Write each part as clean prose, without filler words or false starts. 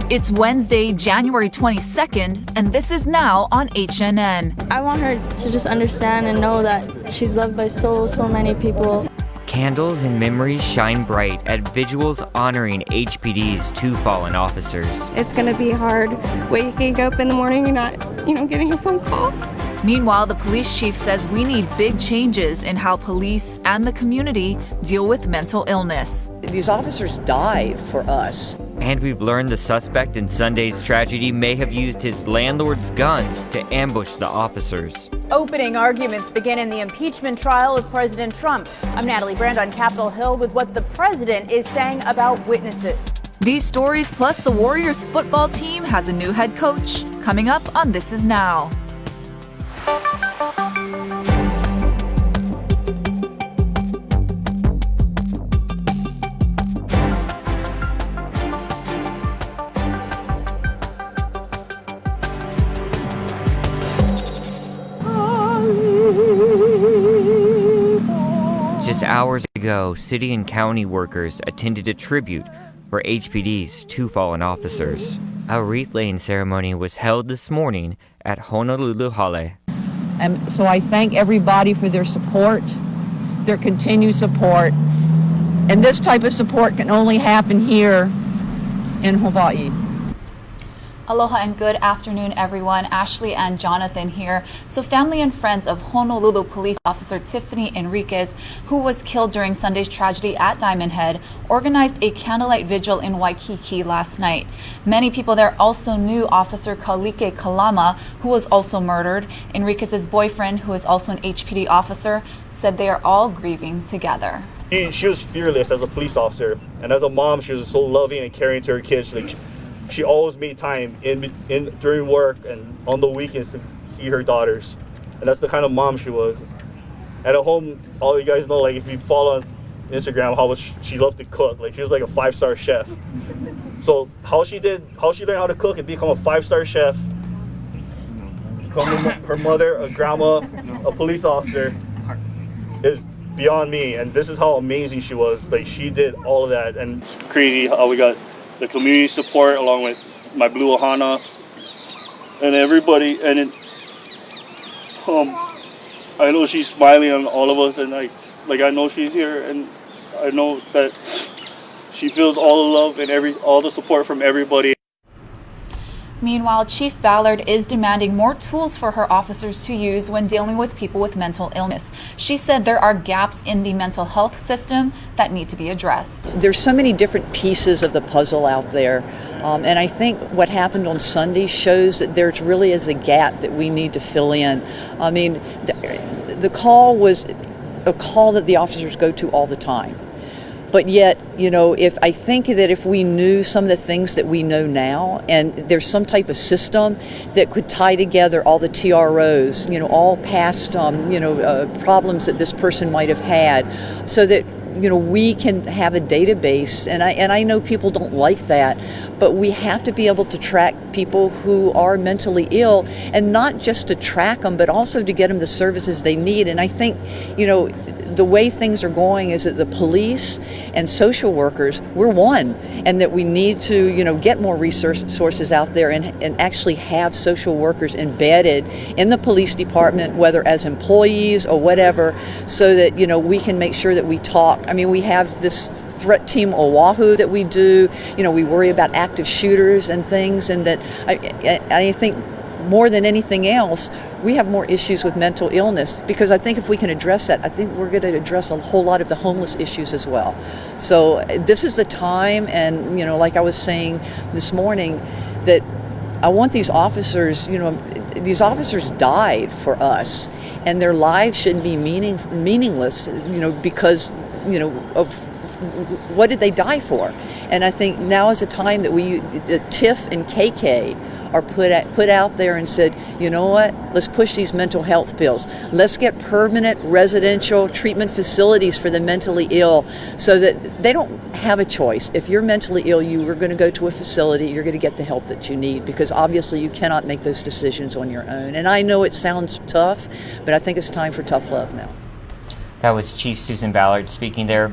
It's Wednesday, January 22nd, and this is now on HNN. I want her to just understand and know that she's loved by so many people. Candles and memories shine bright at vigils honoring HPD's 2 fallen officers. It's going to be hard waking up in the morning and not, getting a phone call. Meanwhile, the police chief says we need big changes in how police and the community deal with mental illness. These officers died for us. And we've learned the suspect in Sunday's tragedy may have used his landlord's guns to ambush the officers. Opening arguments begin in the impeachment trial of President Trump. I'm Natalie Brand on Capitol Hill with what the president is saying about witnesses. These stories plus the Warriors football team has a new head coach coming up on This Is Now. Just hours ago, city and county workers attended a tribute for HPD's 2 fallen officers. A wreath-laying ceremony was held this morning at Honolulu Hale. And so I thank everybody for their support, their continued support. And this type of support can only happen here in Hawaii. Aloha and good afternoon, everyone. Ashley and Jonathan here. So family and friends of Honolulu police officer Tiffany Enriquez, who was killed during Sunday's tragedy at Diamond Head, organized a candlelight vigil in Waikiki last night. Many people there also knew Officer Kalike Kalama, who was also murdered. Enriquez's boyfriend, who is also an HPD officer, said they are all grieving together. She was fearless as a police officer, and as a mom, she was so loving and caring to her kids. She always made time in during work and on the weekends to see her daughters, and that's the kind of mom she was. And at home, all you guys know, if you follow on Instagram, how much she loved to cook. She was like a 5-star chef. So how she learned how to cook and become a 5-star chef, become her mother, a grandma, a police officer, is beyond me. And this is how amazing she was. She did all of that, and it's crazy how we got the community support along with my Blue Ohana and everybody, and I know she's smiling on all of us, and I know she's here, and I know that she feels all the love and all the support from everybody. Meanwhile, Chief Ballard is demanding more tools for her officers to use when dealing with people with mental illness. She said there are gaps in the mental health system that need to be addressed. There's so many different pieces of the puzzle out there, and I think what happened on Sunday shows that there really is a gap that we need to fill in. I mean, the call was a call that the officers go to all the time. But yet, I think that if we knew some of the things that we know now, and there's some type of system that could tie together all the TROs, all past, problems that this person might have had, so that we can have a database, and I know people don't like that, but we have to be able to track people who are mentally ill, and not just to track them, but also to get them the services they need. And I think, the way things are going is that the police and social workers, we're one, and that we need to, get more resources out there and actually have social workers embedded in the police department, whether as employees or whatever, so that, we can make sure that we talk. I mean, we have this threat team Oahu that we do, we worry about active shooters and things, and that I think more than anything else, we have more issues with mental illness, because I think if we can address that, I think we're going to address a whole lot of the homeless issues as well. So this is the time, and like I was saying this morning, that I want these officers, these officers died for us, and their lives shouldn't be meaningless, because of what did they die for? And I think now is a time that Tiff and KK are put out there and said, you know what, let's push these mental health bills. Let's get permanent residential treatment facilities for the mentally ill, so that they don't have a choice. If you're mentally ill, you are going to go to a facility, you're going to get the help that you need, because obviously you cannot make those decisions on your own. And I know it sounds tough, but I think it's time for tough love now. That was Chief Susan Ballard speaking there.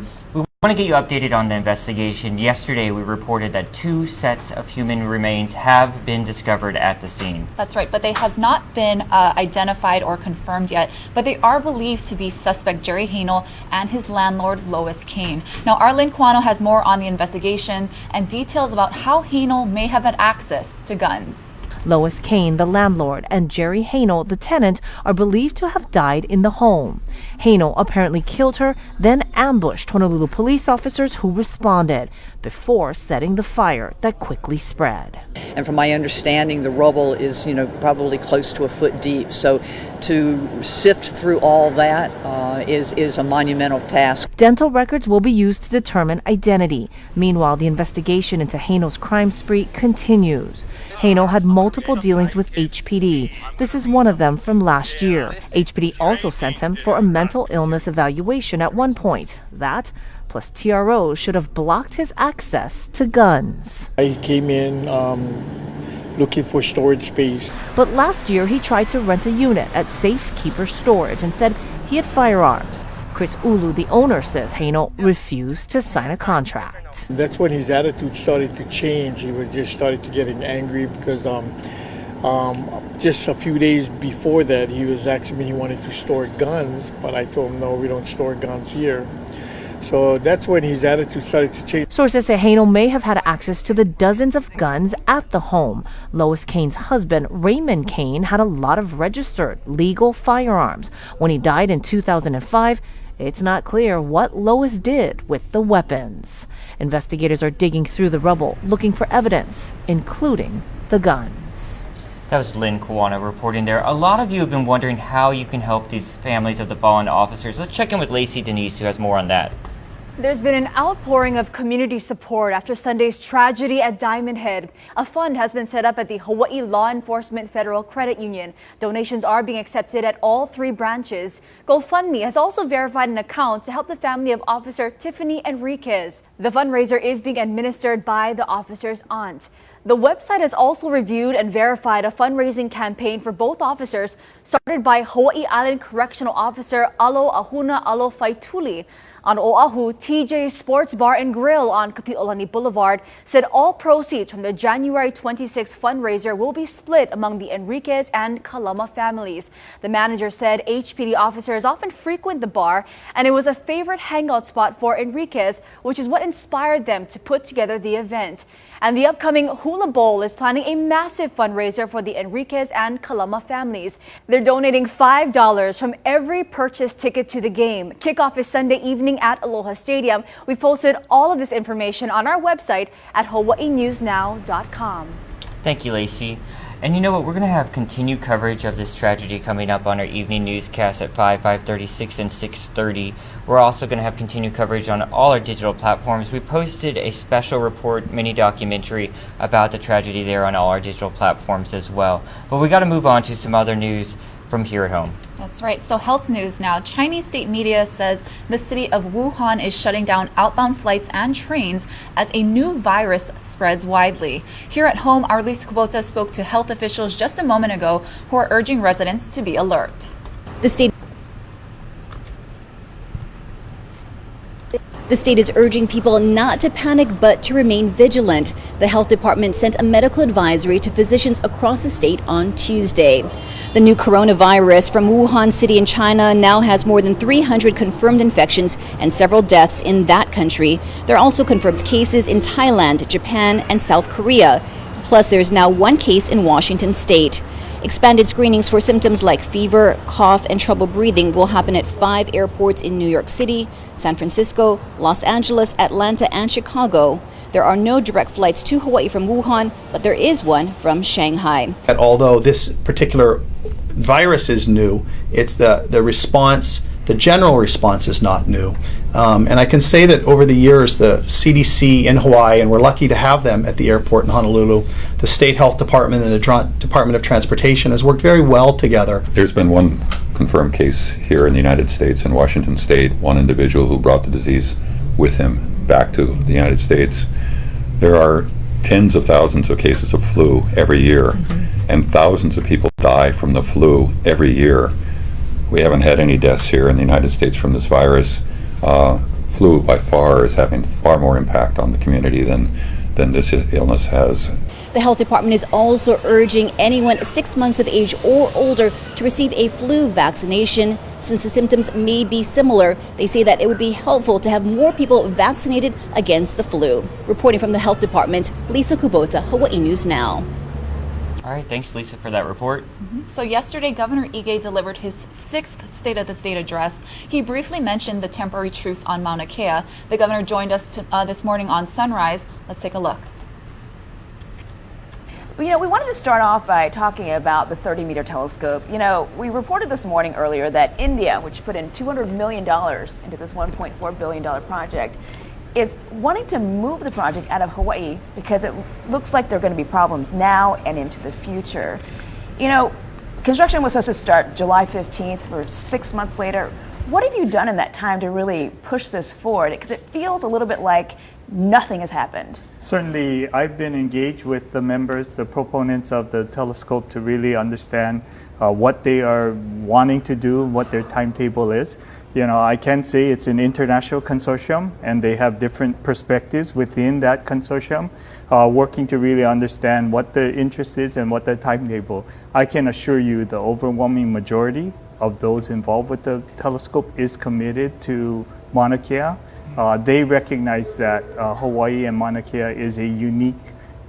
I want to get you updated on the investigation. Yesterday, we reported that 2 sets of human remains have been discovered at the scene. That's right, but they have not been identified or confirmed yet, but they are believed to be suspect Jerry Hanel and his landlord, Lois Kane. Now, Arlene Cuano has more on the investigation and details about how Hanel may have had access to guns. Lois Kane, the landlord, and Jerry Hanel, the tenant, are believed to have died in the home. Hanel apparently killed her, then ambushed Honolulu police officers who responded before setting the fire that quickly spread. And from my understanding, the rubble is, probably close to a foot deep. So to sift through all that is a monumental task. Dental records will be used to determine identity. Meanwhile, the investigation into Hanel's crime spree continues. Hanel had multiple dealings with HPD. This is one of them from last year. HPD also sent him for a mental illness evaluation at one point. That, plus TROs, should have blocked his access to guns. He came in looking for storage space. But last year, he tried to rent a unit at Safekeeper Storage and said he had firearms. Chris Ulu, the owner, says Hanel refused to sign a contract. That's when his attitude started to change. He was just started to getting angry because just a few days before that, he was asking me he wanted to store guns, but I told him, no, we don't store guns here. So that's when his attitude started to change. Sources say Hanel may have had access to the dozens of guns at the home. Lois Kane's husband, Raymond Kane, had a lot of registered legal firearms. When he died in 2005, it's not clear what Lois did with the weapons. Investigators are digging through the rubble, looking for evidence, including the guns. That was Lynn Kuwana reporting there. A lot of you have been wondering how you can help these families of the fallen officers. Let's check in with Lacey Denise, who has more on that. There's been an outpouring of community support after Sunday's tragedy at Diamond Head. A fund has been set up at the Hawaii Law Enforcement Federal Credit Union. Donations are being accepted at all 3 branches. GoFundMe has also verified an account to help the family of Officer Tiffany Enriquez. The fundraiser is being administered by the officer's aunt. The website has also reviewed and verified a fundraising campaign for both officers started by Hawaii Island Correctional Officer Alo Ahuna Alo Faituli. On Oahu, TJ Sports Bar and Grill on Kapi'olani Boulevard said all proceeds from the January 26 fundraiser will be split among the Enriquez and Kalama families. The manager said HPD officers often frequent the bar, and it was a favorite hangout spot for Enriquez, which is what inspired them to put together the event. And the upcoming Hula Bowl is planning a massive fundraiser for the Enriquez and Kalama families. They're donating $5 from every purchased ticket to the game. Kickoff is Sunday evening at Aloha Stadium. We posted all of this information on our website at hawaiinewsnow.com. Thank you, Lacey. And you know what? We're going to have continued coverage of this tragedy coming up on our evening newscast at 5:36, and 6:30. We're also going to have continued coverage on all our digital platforms. We posted a special report, mini documentary about the tragedy there on all our digital platforms as well. But we got to move on to some other news from here at home. That's right. So health news now. Chinese state media says the city of Wuhan is shutting down outbound flights and trains as a new virus spreads widely. Here at home, our Lisa Kubota spoke to health officials just a moment ago who are urging residents to be alert. The state is urging people not to panic but to remain vigilant. The health department sent a medical advisory to physicians across the state on Tuesday. The new coronavirus from Wuhan City in China now has more than 300 confirmed infections and several deaths in that country. There are also confirmed cases in Thailand, Japan, and South Korea. Plus, there's now 1 case in Washington state. Expanded screenings for symptoms like fever, cough, and trouble breathing will happen at 5 airports in New York City, San Francisco, Los Angeles, Atlanta, and Chicago. There are no direct flights to Hawaii from Wuhan, but there is one from Shanghai. Although this particular virus is new, it's the response, the general response is not new. And I can say that over the years, the CDC in Hawaii, and we're lucky to have them at the airport in Honolulu, the State Health Department and the Department of Transportation has worked very well together. There's been 1 confirmed case here in the United States in Washington State, 1 individual who brought the disease with him back to the United States. There are tens of thousands of cases of flu every year, and thousands of people die from the flu every year. We haven't had any deaths here in the United States from this virus. flu by far is having far more impact on the community than this illness has. The health department is also urging anyone 6 months of age or older to receive a flu vaccination. Since the symptoms may be similar, they say that it would be helpful to have more people vaccinated against the flu. Reporting from the health department, Lisa Kubota, Hawaii News Now. All right, thanks, Lisa, for that report. So yesterday, Governor Ige delivered his 6th State of the State address. He briefly mentioned the temporary truce on Mauna Kea. The governor joined us this morning on Sunrise. Let's take a look. You know, we wanted to start off by talking about the 30-meter telescope. You know, we reported this morning earlier that India, which put in $200 million into this $1.4 billion project, is wanting to move the project out of Hawaii because it looks like there are going to be problems now and into the future. You know, construction was supposed to start July 15th. We're 6 months later. What have you done in that time to really push this forward? Because it feels a little bit like nothing has happened. Certainly, I've been engaged with the members, the proponents of the telescope, to really understand what they are wanting to do, what their timetable is. You know, I can say it's an international consortium, and they have different perspectives within that consortium, working to really understand what the interest is and what the timetable. I can assure you the overwhelming majority of those involved with the telescope is committed to Mauna Kea. They recognize that Hawaii and Mauna Kea is a unique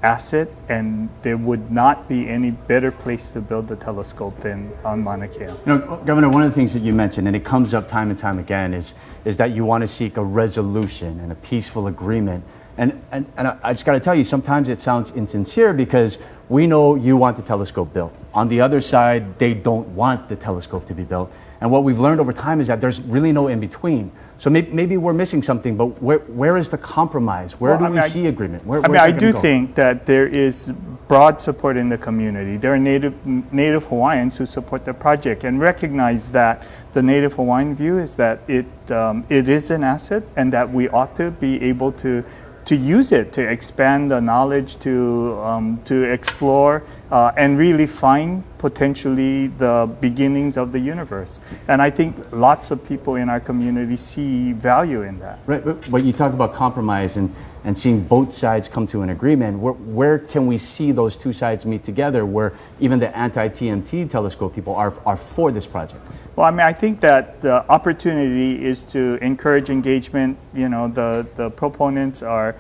asset, and there would not be any better place to build the telescope than on Mauna Kea. You know, Governor, one of the things that you mentioned, and it comes up time and time again, is that you want to seek a resolution and a peaceful agreement. And I just got to tell you, sometimes it sounds insincere because we know you want the telescope built. On the other side, they don't want the telescope to be built. And what we've learned over time is that there's really no in between. So maybe we're missing something, but where is the compromise? Where do we see agreement? I do think that there is broad support in the community. There are Native Hawaiians who support the project and recognize that the Native Hawaiian view is that it is an asset and that we ought to be able to use it to expand the knowledge, to explore and really find potentially the beginnings of the universe. And I think lots of people in our community see value in that. Right, but you talk about compromise and seeing both sides come to an agreement. Where can we see those two sides meet together where even the anti-TMT telescope people are for this project? Well, I mean, I think that the opportunity is to encourage engagement. You know, the proponents are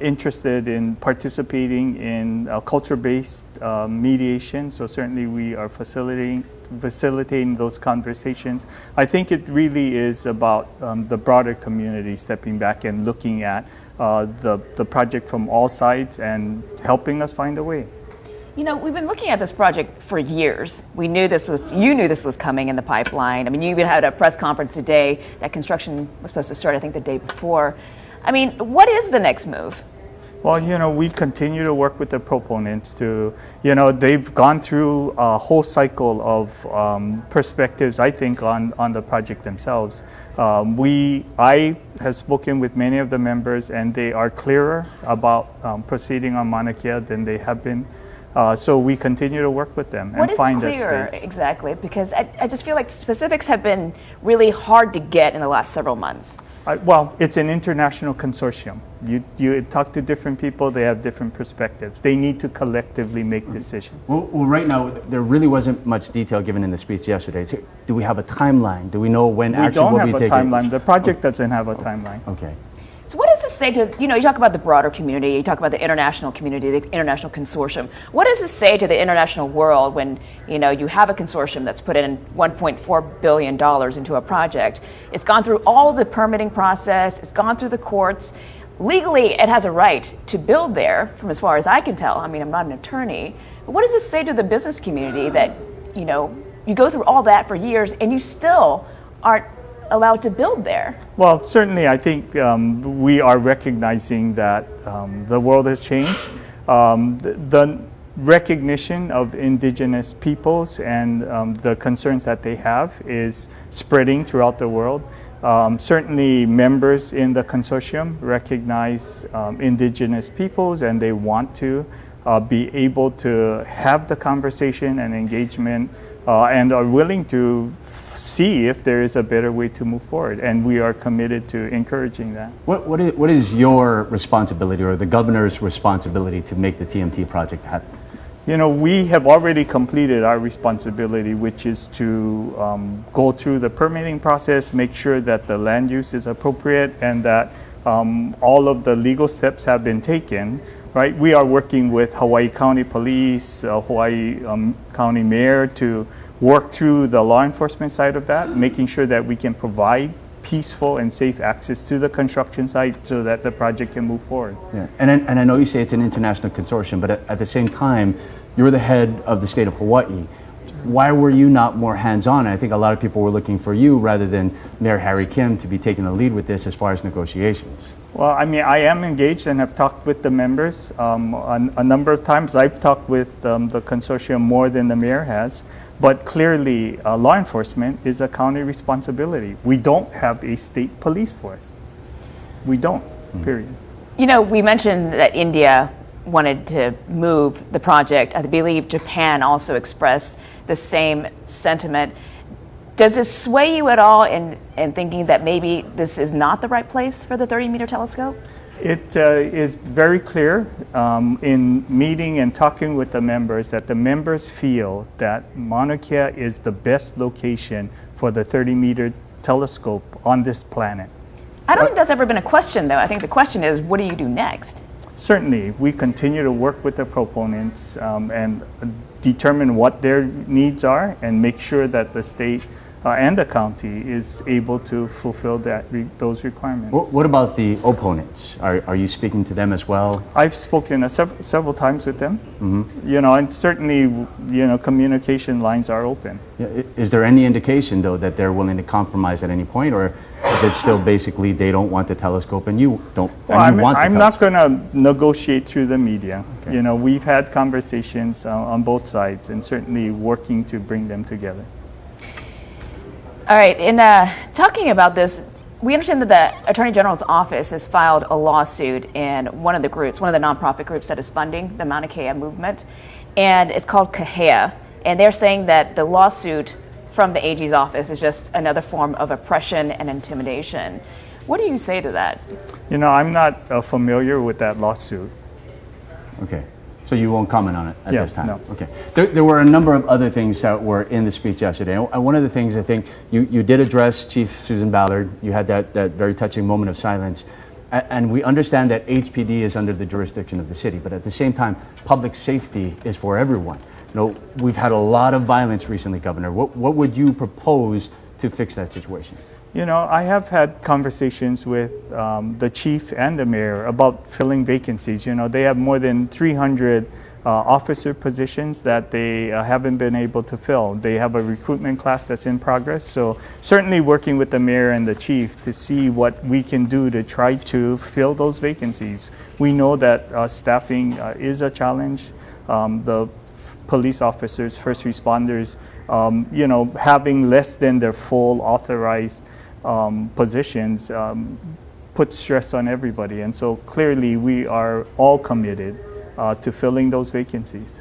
interested in participating in culture-based mediation, so certainly we are facilitating those conversations. I think it really is about the broader community stepping back and looking at the project from all sides and helping us find a way. You know, we've been looking at this project for years. You knew this was coming in the pipeline. I mean, you even had a press conference today that construction was supposed to start, I think, the day before. I mean, what is the next move? Well, you know, we continue to work with the proponents to, you know, they've gone through a whole cycle of perspectives, I think, on the project themselves. I have spoken with many of the members, and they are clearer about proceeding on Mauna Kea than they have been. So we continue to work with them and find that space. What is clear exactly? Because I just feel like specifics have been really hard to get in the last several months. Well, it's an international consortium. You talk to different people, they have different perspectives. They need to collectively make decisions. Well, right now, there really wasn't much detail given in the speech yesterday. So do we have a timeline? Do we know when action will be taken? We don't have a timeline. The project doesn't have a timeline. Okay. So what does this say to, you know, you talk about the broader community, you talk about the international community, the international consortium. What does this say to the international world when, you know, you have a consortium that's put in $1.4 billion into a project? It's gone through all the permitting process, it's gone through the courts. Legally, it has a right to build there, from as far as I can tell. I mean, I'm not an attorney. But what does this say to the business community that, you know, you go through all that for years and you still aren't allowed to build there? Well, certainly I think we are recognizing that the world has changed. The recognition of indigenous peoples and the concerns that they have is spreading throughout the world. Certainly members in the consortium recognize indigenous peoples, and they want to be able to have the conversation and engagement and are willing to see if there is a better way to move forward, and we are committed to encouraging that. What is your responsibility or the governor's responsibility to make the TMT project happen? You know, we have already completed our responsibility, which is to go through the permitting process, make sure that the land use is appropriate, and that all of the legal steps have been taken. Right? We are working with Hawaii County Police, Hawaii County Mayor to work through the law enforcement side of that, making sure that we can provide peaceful and safe access to the construction site so that the project can move forward. Yeah. And I know you say it's an international consortium, but at the same time, you're the head of the state of Hawaii. Why were you not more hands-on? I think a lot of people were looking for you rather than Mayor Harry Kim to be taking the lead with this as far as negotiations. Well, I mean, I am engaged and have talked with the members a number of times. I've talked with the consortium more than the mayor has, but clearly law enforcement is a county responsibility. We don't have a state police force. We don't, period. You know, we mentioned that India wanted to move the project. I believe Japan also expressed the same sentiment. Does this sway you at all in thinking that maybe this is not the right place for the 30-meter telescope? It is very clear in meeting and talking with the members that the members feel that Mauna Kea is the best location for the 30-meter telescope on this planet. I don't think that's ever been a question, though. I think the question is, what do you do next? Certainly, we continue to work with the proponents and determine what their needs are and make sure that the state and the county is able to fulfill those requirements. What about the opponents? Are you speaking to them as well? I've spoken several times with them. You know, and certainly, you know, communication lines are open. Yeah, is there any indication, though, that they're willing to compromise at any point, or is it still basically they don't want the telescope and you don't? Well, I'm not going to negotiate through the media. Okay. You know, we've had conversations on both sides, and certainly working to bring them together. All right, in talking about this, we understand that the Attorney General's office has filed a lawsuit in one of the groups, one of the nonprofit groups that is funding the Mauna Kea movement, and it's called Kahea. And they're saying that the lawsuit from the AG's office is just another form of oppression and intimidation. What do you say to that? You know, I'm not familiar with that lawsuit. Okay. So you won't comment on it at this time? No. Okay. There were a number of other things that were in the speech yesterday. And one of the things I think you did address Chief Susan Ballard. You had that very touching moment of silence. And we understand that HPD is under the jurisdiction of the city, but at the same time, public safety is for everyone. You know, we've had a lot of violence recently, Governor. What would you propose to fix that situation? You know, I have had conversations with the chief and the mayor about filling vacancies. You know, they have more than 300 officer positions that they haven't been able to fill. They have a recruitment class that's in progress. So certainly working with the mayor and the chief to see what we can do to try to fill those vacancies. We know that staffing is a challenge. The police officers, first responders, you know, having less than their full authorized positions puts stress on everybody, and so clearly we are all committed to filling those vacancies.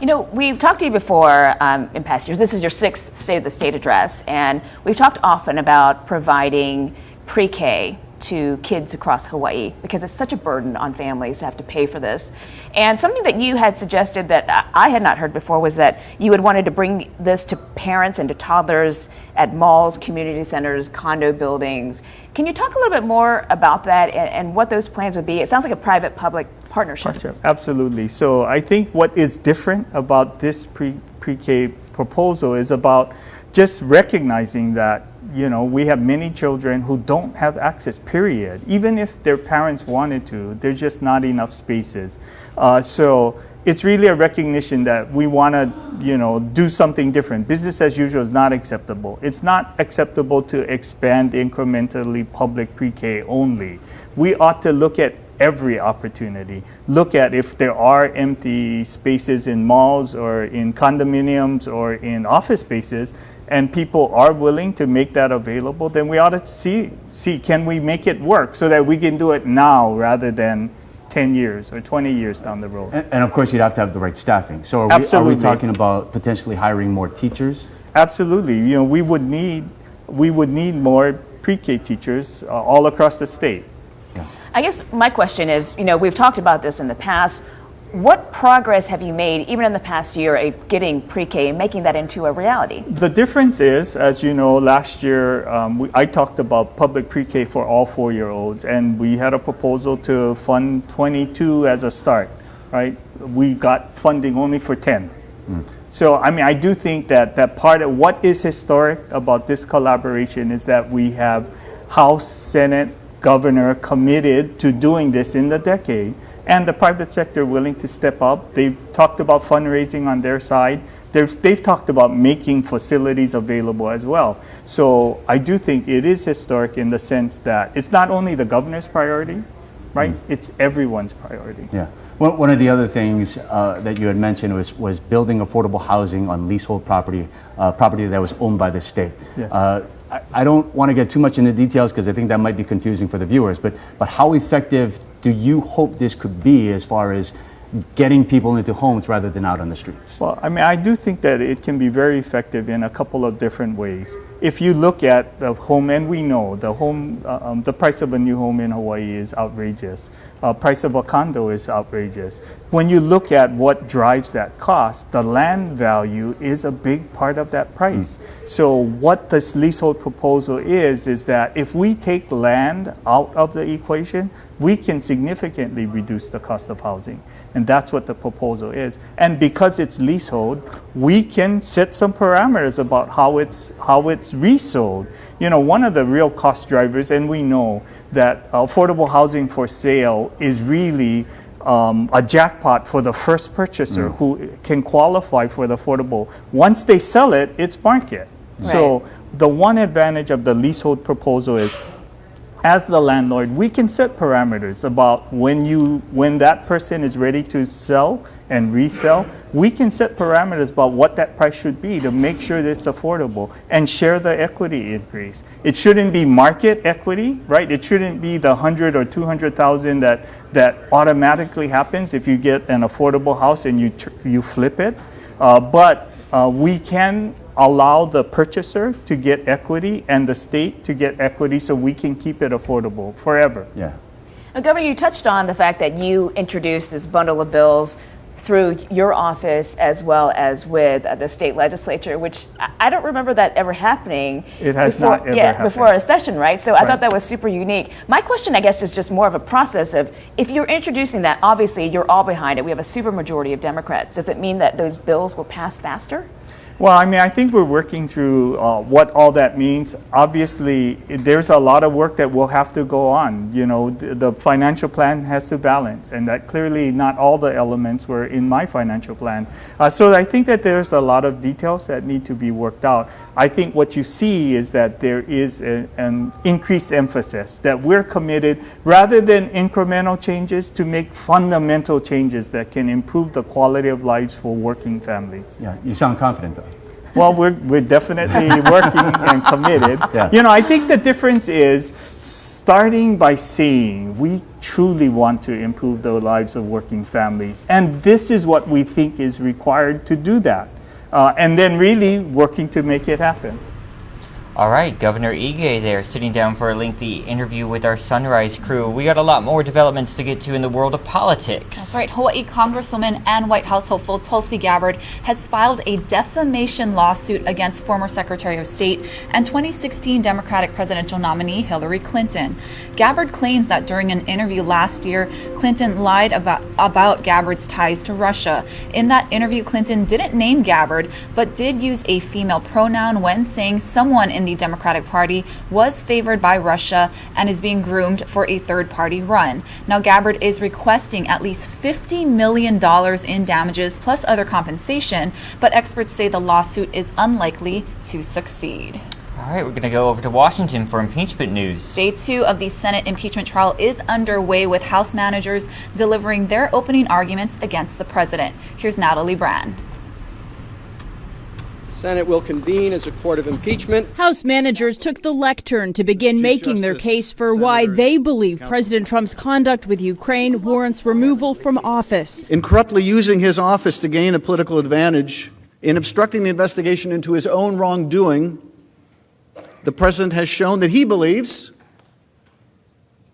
You know, we've talked to you before in past years. This is your 6th State of the State address, and we've talked often about providing pre-K to kids across Hawaii because it's such a burden on families to have to pay for this. And something that you had suggested that I had not heard before was that you had wanted to bring this to parents and to toddlers at malls, community centers, condo buildings. Can you talk a little bit more about that and what those plans would be? It sounds like a private-public partnership. Absolutely. So I think what is different about this pre-K proposal is about just recognizing that, you know, we have many children who don't have access, period. Even if their parents wanted to, there's just not enough spaces. So it's really a recognition that we want to, you know, do something different. Business as usual is not acceptable. It's not acceptable to expand incrementally public pre-K only. We ought to look at every opportunity. Look at if there are empty spaces in malls or in condominiums or in office spaces, and people are willing to make that available, then we ought to see can we make it work so that we can do it now rather than 10 years or 20 years down the road. And of course, you'd have to have the right staffing. So are we talking about potentially hiring more teachers? absolutely. We would need more pre-K teachers all across the state. I guess my question is, we've talked about this in the past. What progress have you made, even in the past year, of getting pre-K and making that into a reality? The difference is, as you know, last year I talked about public pre-K for all 4-year-olds, and we had a proposal to fund 22 as a start, right? We got funding only for 10. So, I do think that part of what is historic about this collaboration is that we have House, Senate, Governor committed to doing this in the decade, and the private sector willing to step up. They've talked about fundraising on their side. They've talked about making facilities available as well. So I do think it is historic in the sense that it's not only the governor's priority, right? It's everyone's priority. Yeah. Well, one of the other things that you had mentioned was building affordable housing on leasehold property that was owned by the state. Yes. I don't want to get too much into details because I think that might be confusing for the viewers, but how effective do you hope this could be as far as getting people into homes rather than out on the streets? Well, I do think that it can be very effective in a couple of different ways. If you look at the home, and we know the price of a new home in Hawaii is outrageous. Price of a condo is outrageous. When you look at what drives that cost, the land value is a big part of that price. So what this leasehold proposal is that if we take land out of the equation, we can significantly reduce the cost of housing. And that's what the proposal is. And because it's leasehold, we can set some parameters about how it's resold. One of the real cost drivers, and we know that affordable housing for sale is really a jackpot for the first purchaser who can qualify for the affordable. Once they sell it, it's market. Right. So the one advantage of the leasehold proposal is, as the landlord, we can set parameters about when that person is ready to sell and resell. We can set parameters about what that price should be to make sure that it's affordable and share the equity increase. It shouldn't be market equity, right? It shouldn't be the 100 or 200,000 that automatically happens if you get an affordable house and you flip it. But we can allow the purchaser to get equity and the state to get equity so we can keep it affordable forever. Yeah. Now, Governor, you touched on the fact that you introduced this bundle of bills through your office as well as with the state legislature, which I don't remember that ever happening. It has not ever happened. Before a session, right? So I thought that was super unique. My question, I guess, is just more of a process of, if you're introducing that, obviously you're all behind it. We have a super majority of Democrats. Does it mean that those bills will pass faster? Well, I think we're working through what all that means. Obviously, there's a lot of work that will have to go on. The financial plan has to balance, and that clearly not all the elements were in my financial plan. So I think that there's a lot of details that need to be worked out. I think what you see is that there is an increased emphasis that we're committed, rather than incremental changes, to make fundamental changes that can improve the quality of lives for working families. Yeah, you sound confident though. Well, we're definitely working and committed. Yeah. I think the difference is starting by saying we truly want to improve the lives of working families. And this is what we think is required to do that. And then really working to make it happen. All right, Governor Ige there, sitting down for a lengthy interview with our Sunrise crew. We got a lot more developments to get to in the world of politics. That's right. Hawaii Congresswoman and White House hopeful Tulsi Gabbard has filed a defamation lawsuit against former Secretary of State and 2016 Democratic presidential nominee Hillary Clinton. Gabbard claims that during an interview last year, Clinton lied about Gabbard's ties to Russia. In that interview, Clinton didn't name Gabbard, but did use a female pronoun when saying someone in the Democratic Party was favored by Russia and is being groomed for a third-party run. Now, Gabbard is requesting at least $50 million in damages plus other compensation, but experts say the lawsuit is unlikely to succeed. All right, we're going to go over to Washington for impeachment news. Day 2 of the Senate impeachment trial is underway, with House managers delivering their opening arguments against the president. Here's Natalie Brand. Senate will convene as a court of impeachment. House managers took the lectern to begin making their case for why they believe President Trump's conduct with Ukraine warrants removal from office. In corruptly using his office to gain a political advantage, In obstructing the investigation into his own wrongdoing, the president has shown that he believes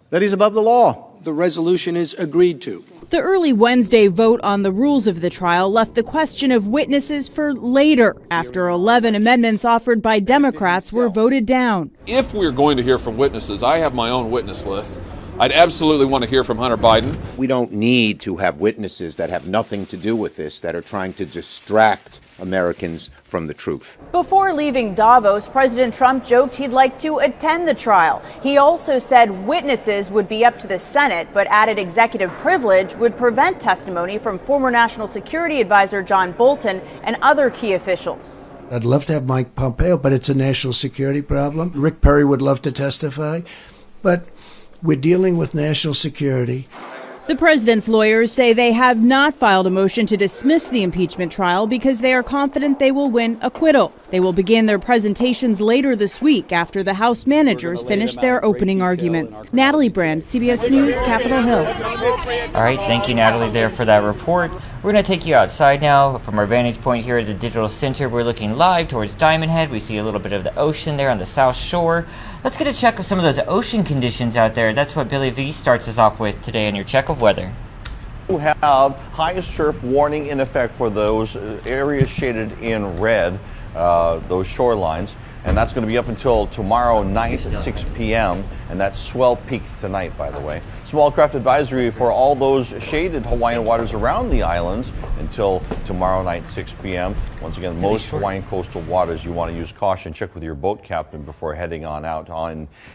that he's above the law. The resolution is agreed to. The early Wednesday vote on the rules of the trial left the question of witnesses for later, after 11 amendments offered by Democrats were voted down. If we're going to hear from witnesses, I have my own witness list. I'd absolutely want to hear from Hunter Biden. We don't need to have witnesses that have nothing to do with this, that are trying to distract Americans from the truth. Before leaving Davos, President Trump joked he'd like to attend the trial. He also said witnesses would be up to the Senate, but added executive privilege would prevent testimony from former National Security Advisor John Bolton and other key officials. I'd love to have Mike Pompeo, but it's a national security problem. Rick Perry would love to testify, but we're dealing with national security. The president's lawyers say they have not filed a motion to dismiss the impeachment trial because they are confident they will win acquittal. They will begin their presentations later this week after the House managers finish their opening arguments. Natalie Brand, CBS News, Capitol Hill. All right, thank you, Natalie, there for that report. We're going to take you outside now from our vantage point here at the Digital Center. We're looking live towards Diamond Head. We see a little bit of the ocean there on the south shore. Let's get a check of some of those ocean conditions out there. That's what Billy V starts us off with today in your check of weather. We have high surf warning in effect for those areas shaded in red, those shorelines. And that's going to be up until tomorrow night at 6 p.m. And that swell peaks tonight, by the way. Small craft advisory for all those shaded Hawaiian waters around the islands until tomorrow night, 6 p.m. Once again, most Hawaiian coastal waters, you want to use caution. Check with your boat captain before heading on out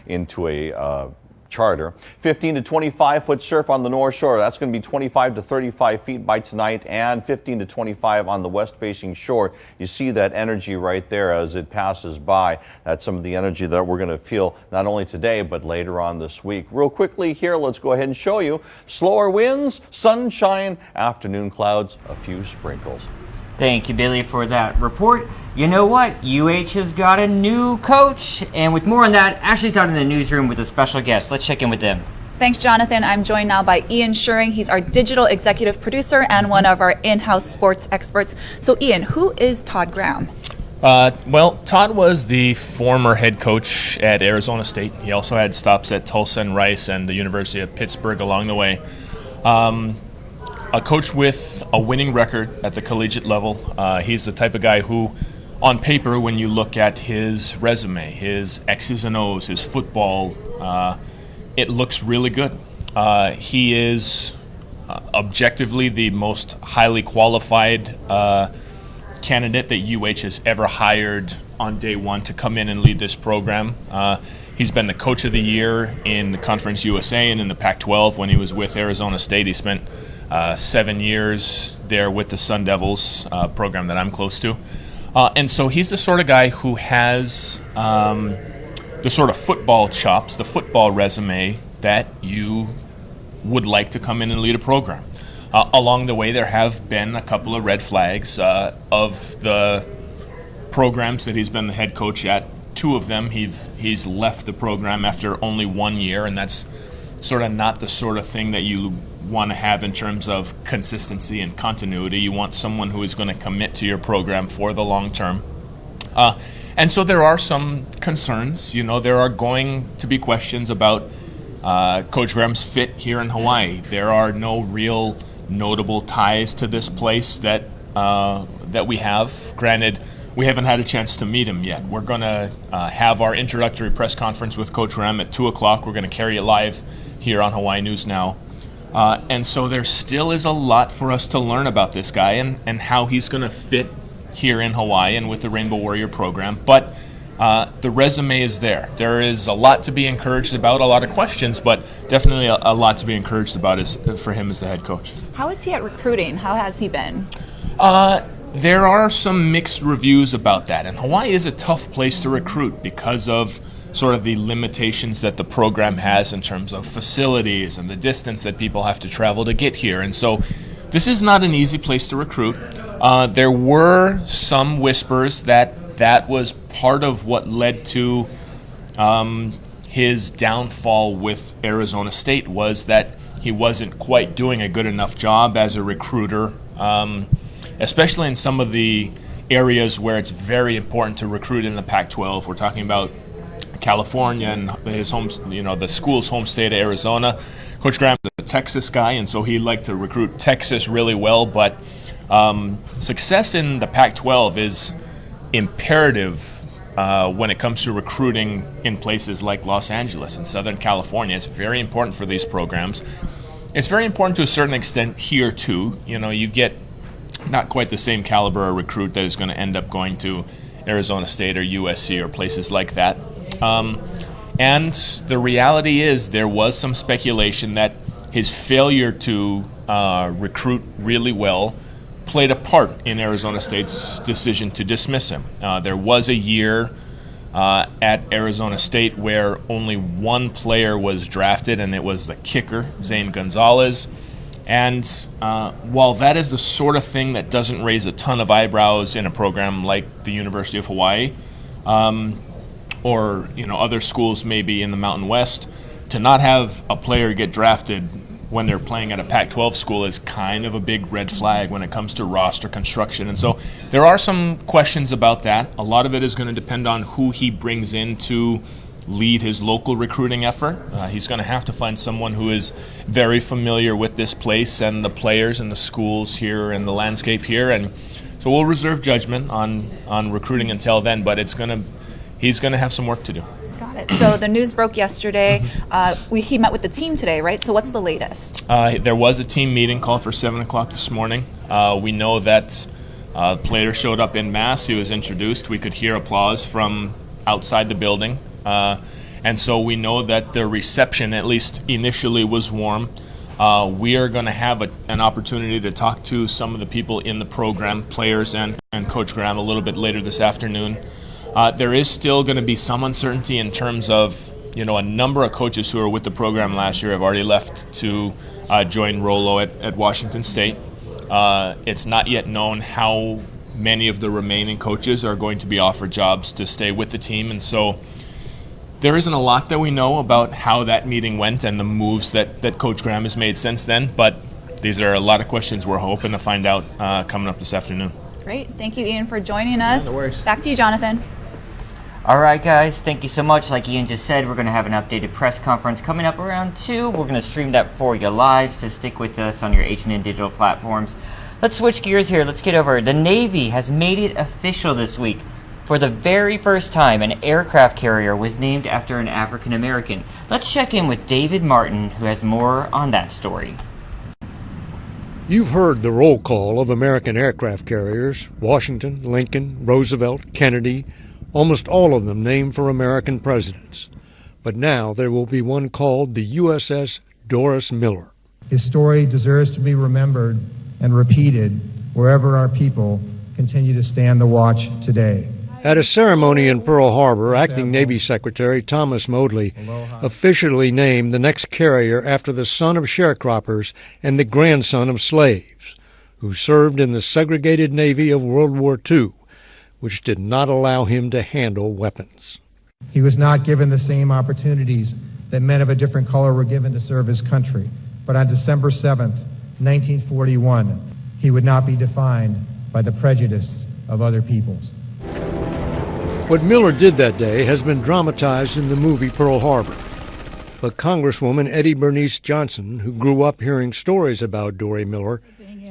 into a charter. 15 to 25 foot surf on the North Shore. That's going to be 25 to 35 feet by tonight, and 15 to 25 on the west facing shore. You see that energy right there as it passes by. That's some of the energy that we're going to feel not only today but later on this week. Real quickly here, let's go ahead and show you slower winds, sunshine, afternoon clouds, a few sprinkles. Thank you, Billy, for that report. You know what? UH has got a new coach. And with more on that, Ashley's out in the newsroom with a special guest. Let's check in with them. Thanks, Jonathan. I'm joined now by Ian Shuring. He's our digital executive producer and one of our in-house sports experts. So, Ian, who is Todd Graham? Well, Todd was the former head coach at Arizona State. He also had stops at Tulsa and Rice and the University of Pittsburgh along the way. A coach with a winning record at the collegiate level. He's the type of guy who, on paper, when you look at his resume, his X's and O's, his football, it looks really good. He is objectively the most highly qualified candidate that UH has ever hired on day one to come in and lead this program. He's been the coach of the year in the Conference USA and in the Pac-12 when he was with Arizona State. He spent 7 years there with the Sun Devils program that I'm close to. And so he's the sort of guy who has the sort of football chops, the football resume that you would like to come in and lead a program. Along the way, there have been a couple of red flags of the programs that he's been the head coach at. Two of them, he's left the program after only 1 year, and that's sort of not the sort of thing that you want to have in terms of consistency and continuity. You want someone who is going to commit to your program for the long term. And so there are some concerns. You know, there are going to be questions about Coach Graham's fit here in Hawaii. There are no real notable ties to this place that we have. Granted, we haven't had a chance to meet him yet. We're going to have our introductory press conference with Coach Graham at 2 o'clock. We're going to carry it live here on Hawaii News Now. And so there still is a lot for us to learn about this guy and how he's going to fit here in Hawaii and with the Rainbow Warrior program. But the resume is there. There is a lot to be encouraged about, a lot of questions, but definitely a lot to be encouraged about for him as the head coach. How is he at recruiting? How has he been? There are some mixed reviews about that. And Hawaii is a tough place to recruit because of sort of the limitations that the program has in terms of facilities and the distance that people have to travel to get here. And so this is not an easy place to recruit. There were some whispers that was part of what led to his downfall with Arizona State, was that he wasn't quite doing a good enough job as a recruiter, especially in some of the areas where it's very important to recruit in the Pac-12. We're talking about California and his home, the school's home state of Arizona. Coach Graham is a Texas guy, and so he'd like to recruit Texas really well. But success in the Pac-12 is imperative when it comes to recruiting in places like Los Angeles and Southern California. It's very important for these programs. It's very important to a certain extent here too. You get not quite the same caliber of recruit that is going to end up going to Arizona State or USC or places like that. And the reality is there was some speculation that his failure to recruit really well played a part in Arizona State's decision to dismiss him. There was a year at Arizona State where only one player was drafted, and it was the kicker, Zane Gonzalez. And while that is the sort of thing that doesn't raise a ton of eyebrows in a program like the University of Hawaii, or other schools maybe in the Mountain West, to not have a player get drafted when they're playing at a Pac-12 school is kind of a big red flag when it comes to roster construction. And so there are some questions about that. A lot of it is going to depend on who he brings in to lead his local recruiting effort. He's going to have to find someone who is very familiar with this place and the players and the schools here and the landscape here. And so we'll reserve judgment on recruiting until then, but he's going to have some work to do. Got it. So the news broke yesterday. He met with the team today, right? So what's the latest? There was a team meeting called for 7 o'clock this morning. We know that the player showed up en masse. He was introduced. We could hear applause from outside the building. And so we know that the reception, at least initially, was warm. We are going to have an opportunity to talk to some of the people in the program, players and Coach Graham, a little bit later this afternoon. There is still going to be some uncertainty in terms of, a number of coaches who were with the program last year have already left to join Rolo at Washington State. It's not yet known how many of the remaining coaches are going to be offered jobs to stay with the team. And so there isn't a lot that we know about how that meeting went and the moves that Coach Graham has made since then. But these are a lot of questions we're hoping to find out coming up this afternoon. Great. Thank you, Ian, for joining us. No worries. Back to you, Jonathan. All right, guys, thank you so much. Like Ian just said, we're going to have an updated press conference coming up around 2. We're going to stream that for you live, so stick with us on your HNN digital platforms. Let's switch gears here. Let's get over. The Navy has made it official this week. For the very first time, an aircraft carrier was named after an African American. Let's check in with David Martin, who has more on that story. You've heard the roll call of American aircraft carriers: Washington, Lincoln, Roosevelt, Kennedy, almost all of them named for American presidents. But now there will be one called the USS Doris Miller. His story deserves to be remembered and repeated wherever our people continue to stand the watch today. At a ceremony in Pearl Harbor, Acting Navy Secretary Thomas Modly officially named the next carrier after the son of sharecroppers and the grandson of slaves, who served in the segregated Navy of World War II, which did not allow him to handle weapons. He was not given the same opportunities that men of a different color were given to serve his country. But on December 7th, 1941, he would not be defined by the prejudice of other peoples. What Miller did that day has been dramatized in the movie Pearl Harbor. But Congresswoman Eddie Bernice Johnson, who grew up hearing stories about Dory Miller,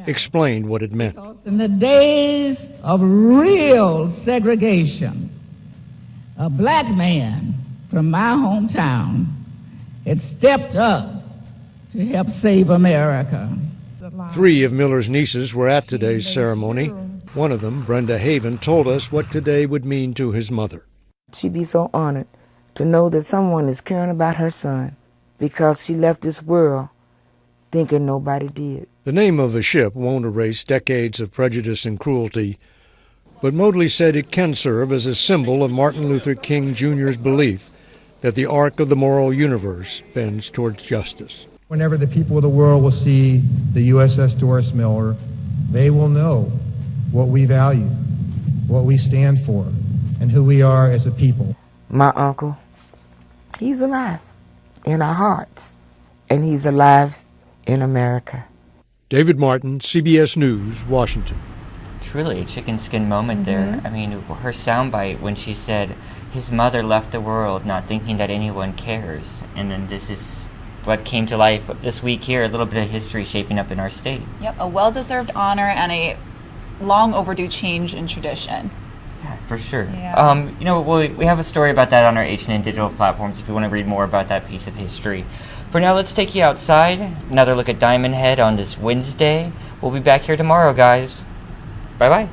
explained what it meant. In the days of real segregation, a black man from my hometown had stepped up to help save America. 3 of Miller's nieces were at today's ceremony. One of them, Brenda Haven, told us what today would mean to his mother. She'd be so honored to know that someone is caring about her son, because she left this world thinking nobody did. The name of a ship won't erase decades of prejudice and cruelty, but Modly said it can serve as a symbol of Martin Luther King Jr.'s belief that the arc of the moral universe bends towards justice. Whenever the people of the world will see the USS Doris Miller, they will know what we value, what we stand for, and who we are as a people. My uncle, he's alive in our hearts, and he's alive in America. David Martin, CBS News, Washington. Truly a chicken skin moment there. I mean, her soundbite when she said, his mother left the world not thinking that anyone cares. And then this is what came to life this week here, a little bit of history shaping up in our state. Yep, a well-deserved honor and a long overdue change in tradition. Yeah, for sure. Yeah. You know, we have a story about that on our HNN digital platforms if you want to read more about that piece of history. For now, let's take you outside. Another look at Diamond Head on this Wednesday. We'll be back here tomorrow, guys. Bye-bye.